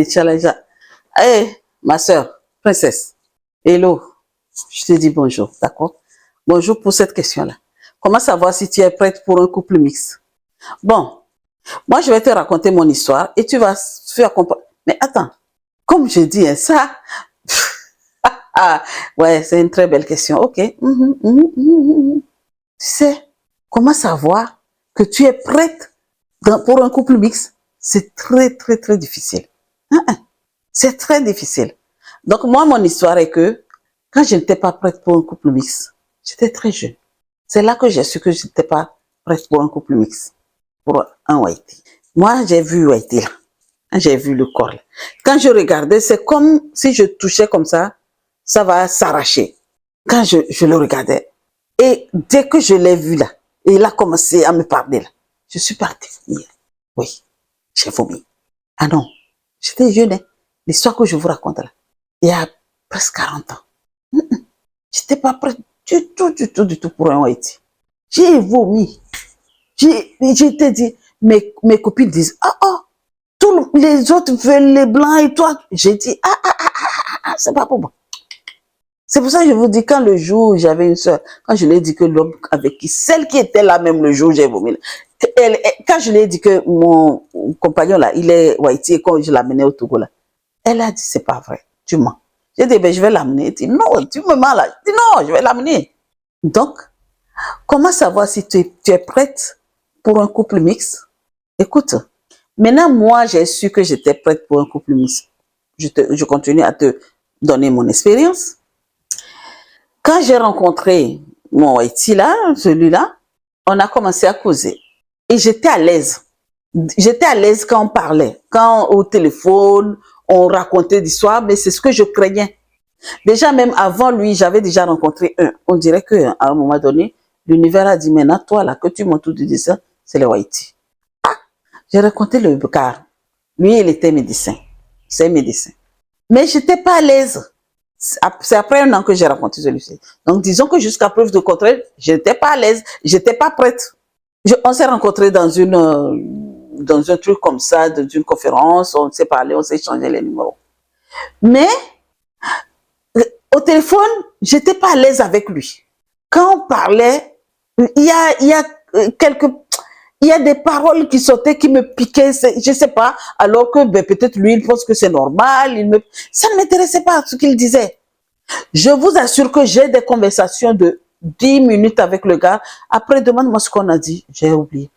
Challenger. Hey, ma soeur, princesse. Hello. Je te dis bonjour, d'accord? Bonjour pour cette question-là. Comment savoir si tu es prête pour un couple mixte? Bon, moi, je vais te raconter mon histoire et tu vas faire comprendre. Mais attends, comme je dis, hein, ça, ah, ouais, c'est une très belle question. Ok. Tu sais, comment savoir que tu es prête pour un couple mixte? C'est très, très, très difficile. C'est très difficile. Donc, moi, mon histoire est que quand je n'étais pas prête pour un couple mixte, j'étais très jeune. C'est là que j'ai su que je n'étais pas prête pour un couple mixte, pour un Whitey. Moi, j'ai vu Whitey là. J'ai vu le corps là. Quand je regardais, c'est comme si je touchais comme ça va s'arracher. Quand je le regardais, et dès que je l'ai vu là, et il a commencé à me parler là, je suis partie vomir. Oui, j'ai vomi. Ah non, j'étais jeune, hein. L'histoire que je vous raconte là, il y a presque 40 ans. J'étais pas prête du tout pour un Whitey. J'ai vomi. J'étais dit, mes copines disent, tous les autres veulent les blancs et toi, j'ai dit, c'est pas pour moi. C'est pour ça que je vous dis, quand le jour où j'avais une soeur, quand je lui ai dit que l'homme avec qui, celle qui était là même le jour où j'ai vomi, quand je lui ai dit que mon compagnon là, il est Whitey et quand je l'amenais au Togo là, elle a dit, c'est pas vrai, tu mens. J'ai dit, ben je vais l'amener. Elle dit, non, tu me mens là. Je dis, non, je vais l'amener. Donc, comment savoir si tu es prête pour un couple mixte? Écoute, maintenant, moi, j'ai su que j'étais prête pour un couple mixte. Je continue à te donner mon expérience. Quand j'ai rencontré mon Haïti là, celui-là, on a commencé à causer. Et j'étais à l'aise. J'étais à l'aise quand on parlait. Quand au téléphone, on racontait d'histoires, mais c'est ce que je craignais. Déjà, même avant lui, j'avais déjà rencontré un. On dirait qu'à un moment donné, l'univers a dit, maintenant, toi là, que tu m'entoures du dessin, c'est le Haïti. J'ai raconté le car. Lui, il était médecin. C'est médecin. Mais j'étais pas à l'aise. C'est après un an que j'ai rencontré celui-ci. Donc, disons que jusqu'à preuve de contraire, j'étais pas à l'aise. J'étais pas prête. On s'est rencontrés dans un truc comme ça, dans une conférence. On s'est parlé, on s'est échangé les numéros. Mais, au téléphone, j'étais pas à l'aise avec lui. Quand on parlait, il y a quelques, il y a des paroles qui sortaient, qui me piquaient, je sais pas, alors que ben, peut-être lui, il pense que c'est normal. Ça ne m'intéressait pas ce qu'il disait. Je vous assure que j'ai des conversations de 10 minutes avec le gars. Après, demande-moi ce qu'on a dit. J'ai oublié.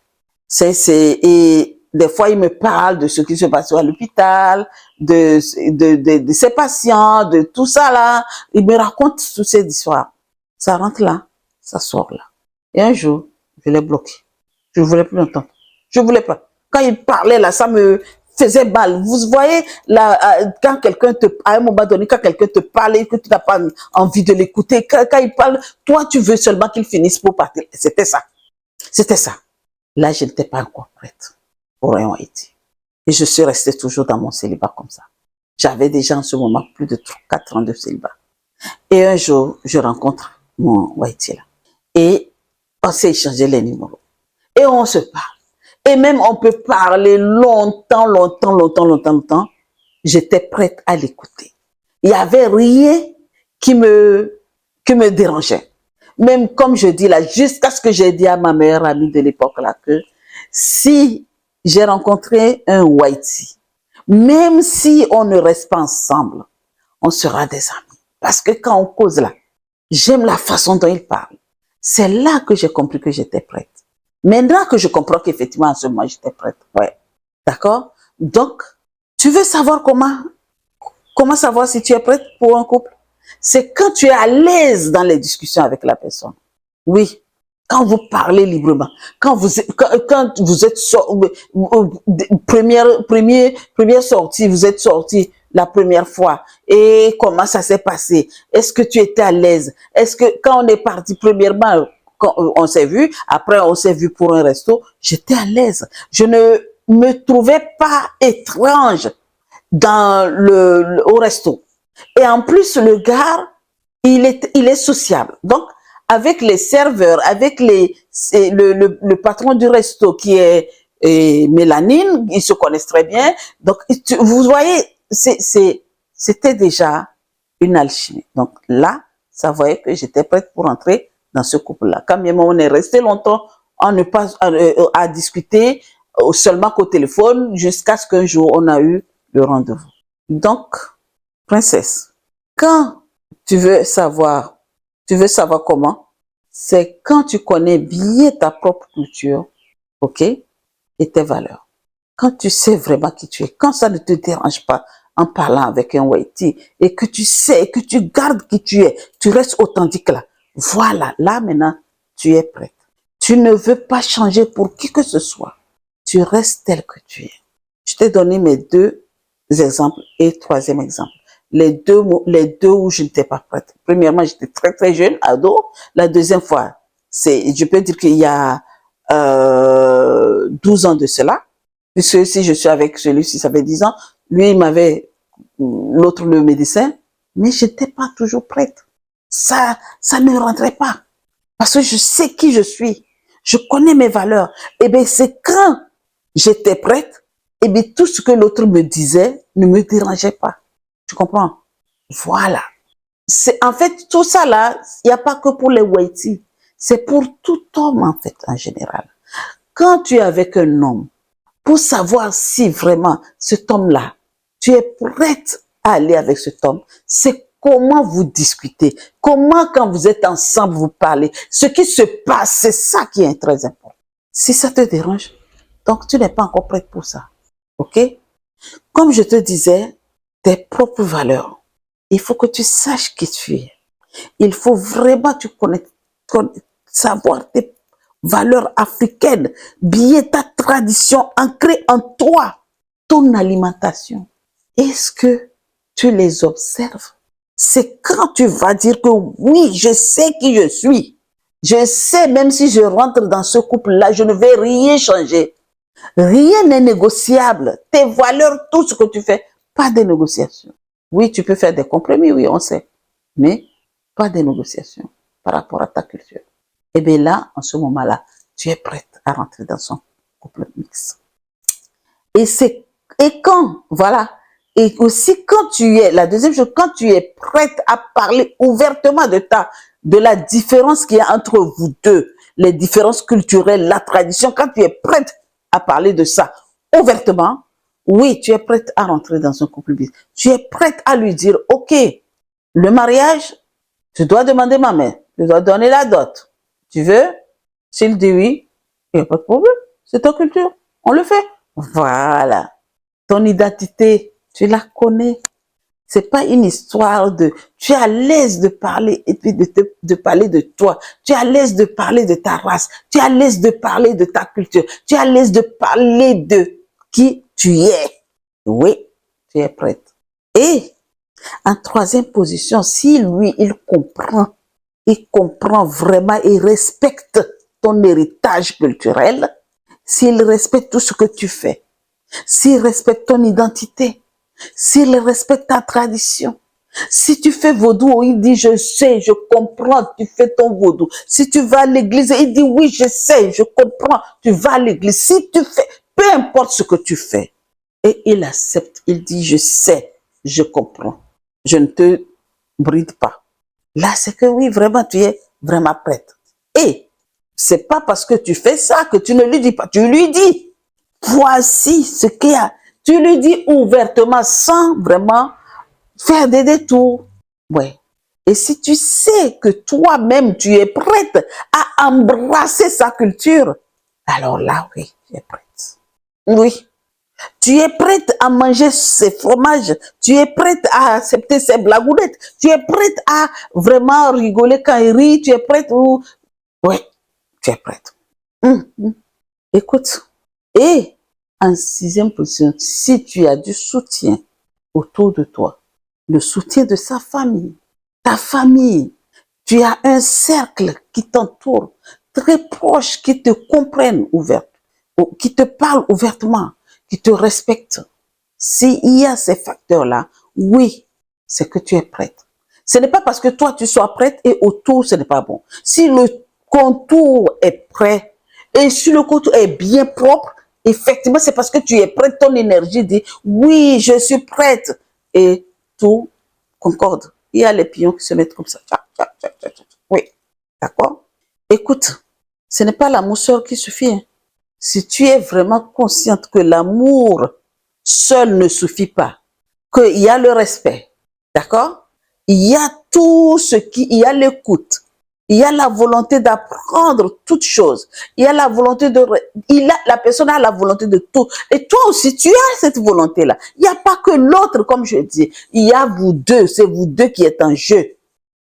Et des fois, il me parle de ce qui se passe à l'hôpital, de ses patients, de tout ça là. Il me raconte toutes ces histoires. Ça rentre là, ça sort là. Et un jour, je l'ai bloqué. Je ne voulais plus l'entendre. Je ne voulais pas. Quand il parlait là, ça me faisait mal. Vous voyez, là, quand à un moment donné, quand quelqu'un te parle et que tu n'as pas envie de l'écouter, quand il parle, toi, tu veux seulement qu'il finisse pour partir. C'était ça. C'était ça. Là, je n'étais pas encore prête pour un Haïti. Et je suis restée toujours dans mon célibat comme ça. J'avais déjà en ce moment plus de 4 ans de célibat. Et un jour, je rencontre mon Haïti là. Et on s'est échangé les numéros. Et on se parle. Et même on peut parler longtemps. J'étais prête à l'écouter. Il n'y avait rien qui me dérangeait. Même comme je dis là, jusqu'à ce que j'ai dit à ma meilleure amie de l'époque là que si j'ai rencontré un Whitey, même si on ne reste pas ensemble, on sera des amis. Parce que quand on cause là, j'aime la façon dont il parle. C'est là que j'ai compris que j'étais prête. Maintenant que je comprends qu'effectivement, en ce moment, j'étais prête. Ouais. D'accord? Donc, tu veux savoir comment savoir si tu es prête pour un couple? C'est quand tu es à l'aise dans les discussions avec la personne. Oui. Quand vous parlez librement. Quand vous êtes première sortie, vous êtes sorti la première fois. Et comment ça s'est passé? Est-ce que tu étais à l'aise? Est-ce que quand on est parti premièrement, quand on s'est vu, après on s'est vu pour un resto, j'étais à l'aise. Je ne me trouvais pas étrange au resto. Et en plus, le gars, il est sociable. Donc, avec les serveurs, avec le patron du resto qui est et Mélanine, ils se connaissent très bien. Donc, vous voyez, c'était déjà une alchimie. Donc là, ça voyait que j'étais prête pour entrer dans ce couple-là. Quand même, on est resté longtemps à discuter seulement qu'au téléphone jusqu'à ce qu'un jour, on a eu le rendez-vous. Donc, princesse, quand tu veux savoir comment, c'est quand tu connais bien ta propre culture, ok, et tes valeurs. Quand tu sais vraiment qui tu es, quand ça ne te dérange pas en parlant avec un Waiti, et que tu sais, que tu gardes qui tu es, tu restes authentique là. Voilà, là maintenant, tu es prête. Tu ne veux pas changer pour qui que ce soit. Tu restes tel que tu es. Je t'ai donné mes deux exemples et troisième exemple. Les deux où je n'étais pas prête. Premièrement, j'étais très très jeune, ado. La deuxième fois, je peux dire qu'il y a 12 ans de cela. Puisque si je suis avec celui-ci, ça fait 10 ans, lui, il m'avait, l'autre, le médecin, mais je n'étais pas toujours prête. Ça ne rentrait pas. Parce que je sais qui je suis. Je connais mes valeurs. Et bien, c'est quand j'étais prête, et bien, tout ce que l'autre me disait ne me dérangeait pas. Tu comprends? Voilà. En fait, tout ça là, il n'y a pas que pour les Waiti. C'est pour tout homme, en fait, en général. Quand tu es avec un homme, pour savoir si vraiment cet homme-là, tu es prête à aller avec cet homme, c'est comment vous discutez, comment quand vous êtes ensemble, vous parlez, ce qui se passe, c'est ça qui est très important. Si ça te dérange, donc tu n'es pas encore prête pour ça, ok? Comme je te disais, tes propres valeurs, il faut que tu saches qui tu es. Il faut vraiment que tu connaisses, savoir tes valeurs africaines, bien ta tradition ancrée en toi, ton alimentation. Est-ce que tu les observes? C'est quand tu vas dire que oui, je sais qui je suis. Je sais, même si je rentre dans ce couple-là, je ne vais rien changer. Rien n'est négociable. Tes valeurs, tout ce que tu fais, pas de négociation. Oui, tu peux faire des compromis, oui, on sait. Mais pas de négociation par rapport à ta culture. Et bien là, en ce moment-là, tu es prête à rentrer dans son couple mixte. Et quand, voilà, et aussi quand tu es, la deuxième chose, quand tu es prête à parler ouvertement de la différence qu'il y a entre vous deux, les différences culturelles, la tradition, quand tu es prête à parler de ça ouvertement, oui, tu es prête à rentrer dans un couple mixte. Tu es prête à lui dire, ok, le mariage, tu dois demander ma main, tu dois donner la dot. Tu veux? S'il dit oui, il n'y a pas de problème. C'est ta culture. On le fait. Voilà. Ton identité, tu la connais. C'est pas une histoire de, tu es à l'aise de parler et puis de parler de toi. Tu es à l'aise de parler de ta race. Tu es à l'aise de parler de ta culture. Tu es à l'aise de parler de qui tu es. Oui, tu es prête. Et en troisième position, si lui, il comprend vraiment et respecte ton héritage culturel, s'il respecte tout ce que tu fais, s'il respecte ton identité, s'il respecte ta tradition, si tu fais vaudou, il dit je sais, je comprends, tu fais ton vaudou. Si tu vas à l'église, il dit oui, je sais, je comprends, tu vas à l'église. Si tu fais, peu importe ce que tu fais, et il accepte, il dit je sais, je comprends, je ne te bride pas. Là, c'est que oui, vraiment, tu es vraiment prête. Et c'est pas parce que tu fais ça que tu ne lui dis pas. Tu lui dis, voici ce qu'il y a. Tu lui dis ouvertement sans vraiment faire des détours. Ouais. Et si tu sais que toi-même, tu es prête à embrasser sa culture, alors là, oui, tu es prête. Oui. Tu es prête à manger ses fromages. Tu es prête à accepter ses blagounettes. Tu es prête à vraiment rigoler quand il rit. Tu es prête ou... Oui, tu es prête. Écoute. Et en sixième position, si tu as du soutien autour de toi, le soutien de sa famille, ta famille, tu as un cercle qui t'entoure, très proche, qui te comprennent ouvertement, qui te parlent ouvertement, qui te respectent. S'il y a ces facteurs-là, oui, c'est que tu es prête. Ce n'est pas parce que toi tu sois prête et autour ce n'est pas bon. Si le contour est prêt et si le contour est bien propre, effectivement, c'est parce que tu es prête, ton énergie dit, oui, je suis prête. Et tout concorde. Il y a les pions qui se mettent comme ça. Oui, d'accord? Écoute, ce n'est pas l'amour seul qui suffit. Hein. Si tu es vraiment consciente que l'amour seul ne suffit pas, qu'il y a le respect, d'accord? Il y a tout ce qui, il y a l'écoute, il y a la volonté d'apprendre toutes choses, il y a la volonté de, la personne a la volonté de tout. Et toi aussi, tu as cette volonté-là. Il n'y a pas que l'autre, comme je dis, il y a vous deux, c'est vous deux qui êtes en jeu,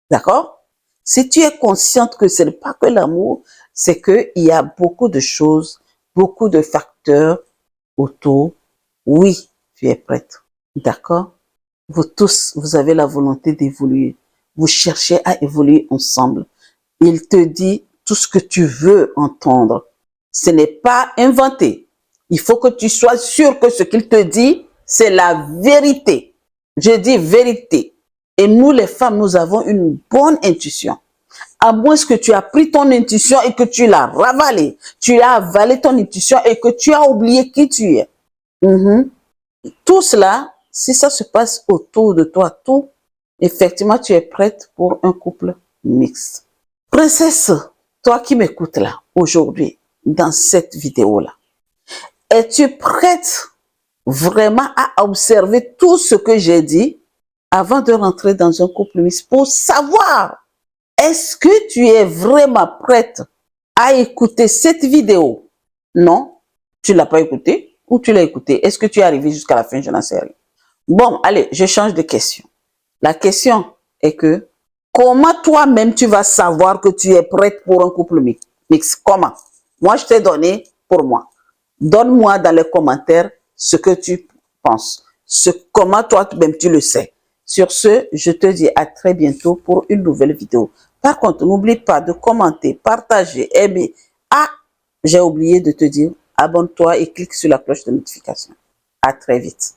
d'accord? Si tu es consciente que ce n'est pas que l'amour, c'est qu'il y a beaucoup de choses, beaucoup de facteurs autour. Oui, tu es prête. D'accord? Vous tous, vous avez la volonté d'évoluer. Vous cherchez à évoluer ensemble. Il te dit tout ce que tu veux entendre. Ce n'est pas inventé. Il faut que tu sois sûr que ce qu'il te dit, c'est la vérité. Je dis vérité. Et nous, les femmes, nous avons une bonne intuition. À moins que tu as pris ton intuition et que tu l'as ravalée. Tu as avalé ton intuition et que tu as oublié qui tu es. Tout cela, si ça se passe autour de toi, tout, effectivement, tu es prête pour un couple mixte. Princesse, toi qui m'écoutes là, aujourd'hui, dans cette vidéo-là, es-tu prête vraiment à observer tout ce que j'ai dit avant de rentrer dans un couple mixte pour savoir est-ce que tu es vraiment prête à écouter cette vidéo? Non, tu ne l'as pas écoutée ou tu l'as écoutée? Est-ce que tu es arrivé jusqu'à la fin? Je n'en sais rien. Bon, allez, je change de question. La question est que comment toi-même tu vas savoir que tu es prête pour un couple mixte? Comment? Moi, je t'ai donné pour moi. Donne-moi dans les commentaires ce que tu penses. Comment toi-même tu le sais. Sur ce, je te dis à très bientôt pour une nouvelle vidéo. Par contre, n'oublie pas de commenter, partager, aimer. Ah, j'ai oublié de te dire, abonne-toi et clique sur la cloche de notification. À très vite.